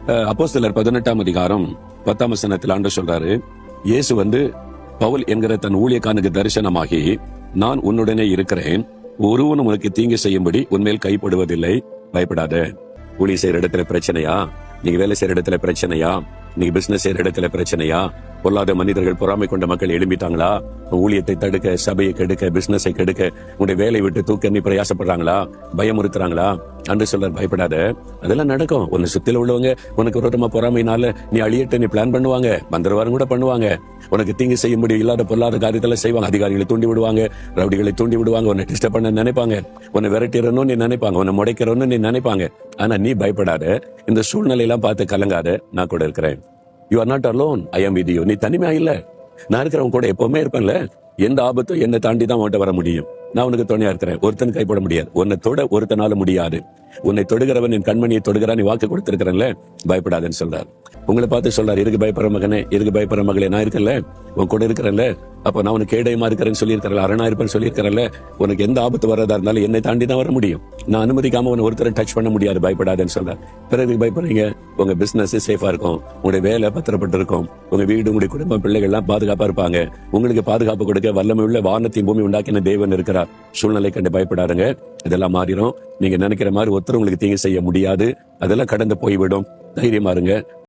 அப்போஸ்தலர் 18ஆம் அதிகாரம் 10ஆம் வசனத்தில் ஆண்டவர் சொல்றாரு, இயேசு பவுல் என்கிற தன் ஊழியக்காரனுக்கு தரிசனமாகி, நான் உன்னுடனே இருக்கிறேன், ஒருவனும் உனக்கு தீங்கு செய்யும்படி உன்மேல் கைப்படுவதில்லை, பயப்படாத. ஊழிய செய்யற இடத்துல பிரச்சனையா? நீங்க வேலை செய்யற இடத்துல பிரச்சனையா? நீங்க பிசினஸ் செய்யற இடத்துல பிரச்சனையா? பொல்லாத மனிதர்கள், பொறாமை கொண்ட மக்கள் எழும்பிட்டாங்களா? ஊழியத்தை தடுக்க, சபையை கெடுக்க, பிசினஸை கெடுக்க, உன்னுடைய வேலை விட்டு தூக்க நீ பிரயாசப்படுறாங்களா? பயமுறுத்துறாங்களா? அன்று சொல்றார், பயப்படாத. அதெல்லாம் நடக்கும். உன்னை சுத்தில உள்ளவங்க உனக்கு விரோதமா பொறாமையினால நீ அழியட்டு நீ பிளான் பண்ணுவாங்க, மந்திரவாரம் கூட பண்ணுவாங்க, உனக்கு தீங்கு செய்ய முடியும் இல்லாத பொல்லாத காரியத்தெல்லாம் செய்வாங்க. அதிகாரிகளை தூண்டி விடுவாங்க, ரவுடிகளை தூண்டி விடுவாங்க, உன்னை டிஸ்டர்ப் பண்ண நினைப்பாங்க, உன்னை விரட்டிடணும் நீ நினைப்பாங்க, உன்னை முடைக்கிறோன்னு நீ நினைப்பாங்க. ஆனா நீ பயப்படாத, இந்த சூழ்நிலையெல்லாம் பார்த்து கலங்காத, நான் கூட இருக்கிறேன். You are not alone, I am with you. நீ தனிமையா இல்ல, நான் இருக்கிறவங்க கூட எப்பவுமே இருப்பேன்ல. எந்த ஆபத்தும் என்னை தாண்டி தான் உன்கிட்ட வர முடியும். நான் உனக்கு துணையா இருக்கிறேன். ஒருத்தன் கைப்பட முடியாது. உன்னை தொட ஒருத்தனால முடியாது. உன்னை தொடுகிறவன் என் கண்மணியை தொடுகிறான், நீ வாக்கு கொடுத்திருக்கிறேன்ல, பயப்படாதுன்னு சொல்றாரு. உங்களை பார்த்து சொல்றாரு, எதுக்கு பயப்படுற மகனே, எதுக்கு பயப்படுற மகளே, நான் இருக்கேன்ல, உன் கூட இருக்கிறேன்ல. அப்ப நான் உனக்கு கேடயமா இருக்கிறேன்னு சொல்லியிருக்கிறேன், அரணா இருப்பேன்னு சொல்லியிருக்கிறேன்ல. உனக்கு எந்த ஆபத்து வரதா இருந்தாலும் என்னை தாண்டி தான் வர முடியும். நான் அனுமதிக்காம உன்னை ஒருத்தரை டச் பண்ண முடியாது, பயப்படாதுன்னு சொல்றாரு. பிறகு பயப்படுறீங்க, உங்க பிசினஸ் சேஃபா இருக்கும், உங்களுடைய வேலை பத்திரப்பட்டு இருக்கும், உங்க வீடு, உங்களுடைய குடும்பம், பிள்ளைகள் எல்லாம் பாதுகாப்பா இருப்பாங்க. உங்களுக்கு பாதுகாப்பு கொடுக்க வல்லமை உள்ள வானத்தையும் பூமி உண்டாக்கின தேவன் இருக்கிறார். சூழ்நிலை கண்டு பயப்படாருங்க, இதெல்லாம் மாறிடும். நீங்க நினைக்கிற மாதிரி ஒருத்தர் உங்களுக்கு தீங்கு செய்ய முடியாது. அதெல்லாம் கடந்து போய்விடும். தைரியமா இருங்க.